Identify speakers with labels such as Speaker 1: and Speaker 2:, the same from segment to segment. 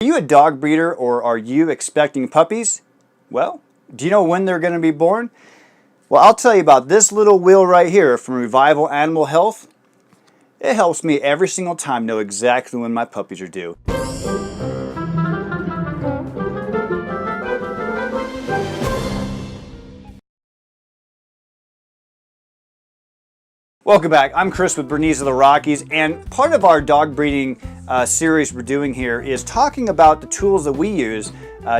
Speaker 1: Are you a dog breeder or are you expecting puppies? Well, do you know when they're going to be born? Well, I'll tell you about this little wheel right here from Revival Animal Health. It helps me every single time know exactly when my puppies are due. Welcome back. I'm Chris with Bernese of the Rockies, and part of our dog breeding series we're doing here is talking about the tools that we use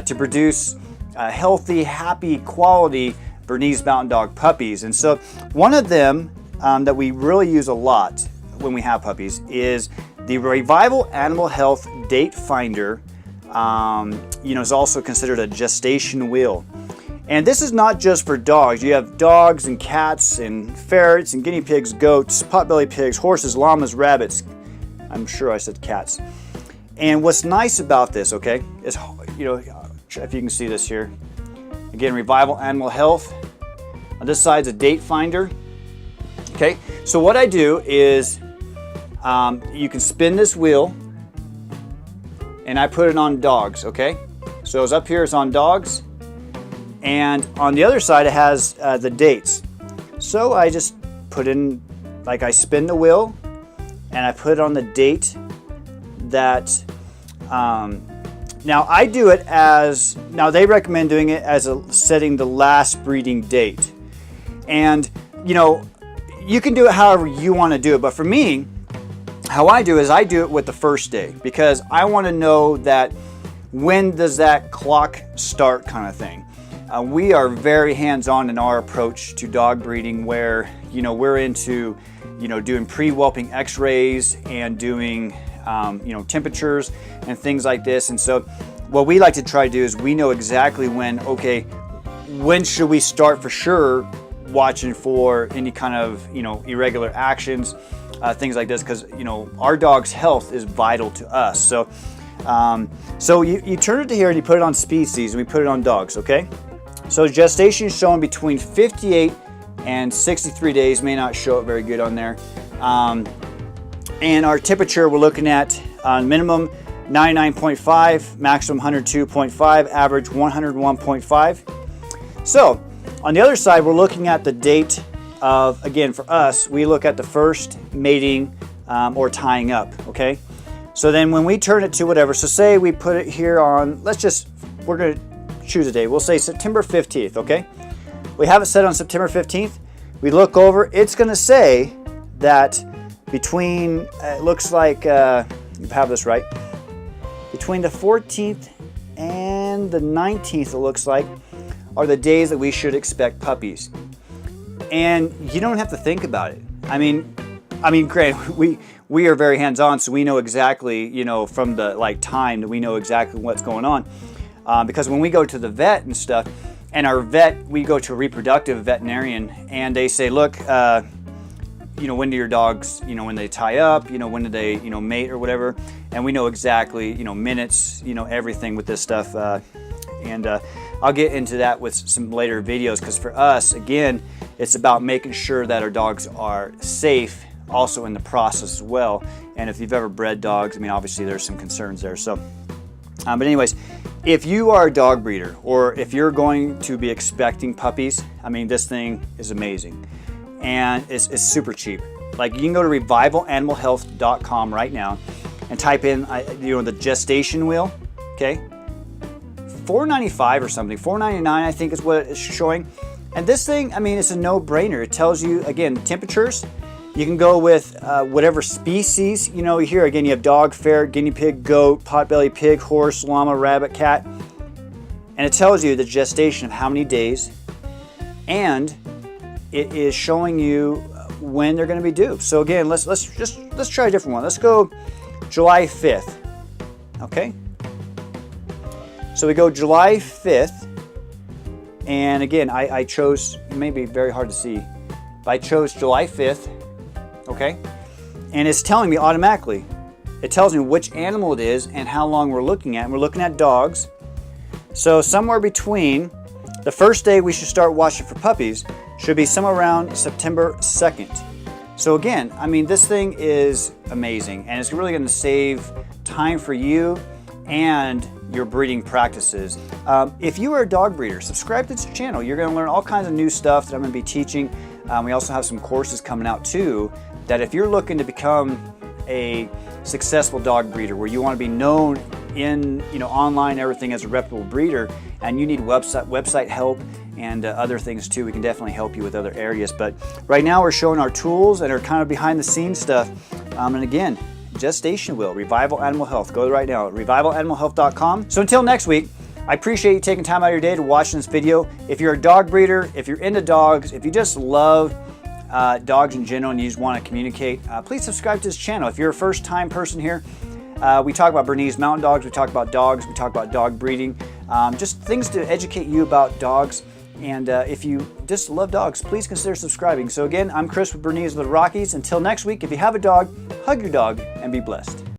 Speaker 1: to produce healthy, happy, quality Bernese Mountain Dog puppies. And so one of them that we really use a lot when we have puppies is the Revival Animal Health Date Finder. Is also considered a gestation wheel. And this is not just for dogs. You have dogs and cats and ferrets and guinea pigs, goats, potbelly pigs, horses, llamas, rabbits. I'm sure I said cats. And what's nice about this, okay, is, if you can see this here. Again, Revival Animal Health. On this side's a date finder. Okay, so what I do is you can spin this wheel and I put it on dogs, okay? So it's up here, it's on dogs. And on the other side, it has the dates. So I just put in, like I spin the wheel and I put on the date that, now I do it as, now they recommend doing it as setting the last breeding date. And, you can do it however you want to do it. But for me, how I do is I do it with the first day because I want to know that when does that clock start kind of thing. We are very hands-on in our approach to dog breeding where, we're into, doing pre-whelping x-rays and doing, temperatures and things like this. And so what we like to try to do is we know exactly when should we start for sure watching for any kind of, irregular actions, things like this, because, our dog's health is vital to us. So, you turn it to here and you put it on species and we put it on dogs, okay? So gestation is showing between 58 and 63 days, may not show it very good on there. And our temperature we're looking at minimum 99.5, maximum 102.5, average 101.5. So on the other side, we're looking at the date of, again, for us, we look at the first mating or tying up, okay? So then when we turn it to whatever, so say we put it here on, we're gonna choose a day. We'll say September 15th, okay? We have it set on September 15th. We look over, it's gonna say that between, it looks like, you have this right, between the 14th and the 19th, it looks like, are the days that we should expect puppies. And you don't have to think about it. I mean, granted, we are very hands-on, so we know exactly, from the time that we know exactly what's going on. Because when we go to the vet and stuff, and our vet, we go to a reproductive veterinarian, and they say, look, when do your dogs, when they tie up, when do they, mate or whatever, and we know exactly, minutes, everything with this stuff, and I'll get into that with some later videos, because for us, again, it's about making sure that our dogs are safe, also in the process as well. And if you've ever bred dogs, obviously there's some concerns there. So, but anyways, if you are a dog breeder or if you're going to be expecting puppies, this thing is amazing and it's super cheap. Like you can go to revivalanimalhealth.com right now and type in the gestation wheel, okay? $4.95 or something, $4.99 I think is what it's showing. And this thing, it's a no-brainer. It tells you, again, temperatures. You can go with whatever species, here again you have dog, ferret, guinea pig, goat, potbelly pig, horse, llama, rabbit, cat. And it tells you the gestation of how many days, and it is showing you when they're going to be due. So again, let's try a different one. Let's go July 5th, okay? So we go July 5th, and again, I chose, maybe very hard to see, but I chose July 5th. Okay, and it's telling me automatically. It tells me which animal it is and how long we're looking at. And we're looking at dogs. So somewhere between the first day we should start watching for puppies should be somewhere around September 2nd. So again, this thing is amazing, and it's really going to save time for you and your breeding practices. If you are a dog breeder, subscribe to this channel. You're going to learn all kinds of new stuff that I'm going to be teaching. We also have some courses coming out too, that if you're looking to become a successful dog breeder, where you want to be known in online everything as a reputable breeder, and you need website help and other things too, we can definitely help you with other areas. But right now we're showing our tools and our kind of behind the scenes stuff. And again, gestation will, Revival Animal Health. Go right now at revivalanimalhealth.com. So until next week, I appreciate you taking time out of your day to watch this video. If you're a dog breeder, if you're into dogs, if you just love dogs in general and you just want to communicate, please subscribe to this channel. If you're a first-time person here, we talk about Bernese Mountain Dogs, we talk about dogs, we talk about dog breeding, just things to educate you about dogs. And if you just love dogs, please consider subscribing. So again, I'm Chris with Bernese of the Rockies. Until next week, if you have a dog, hug your dog and be blessed.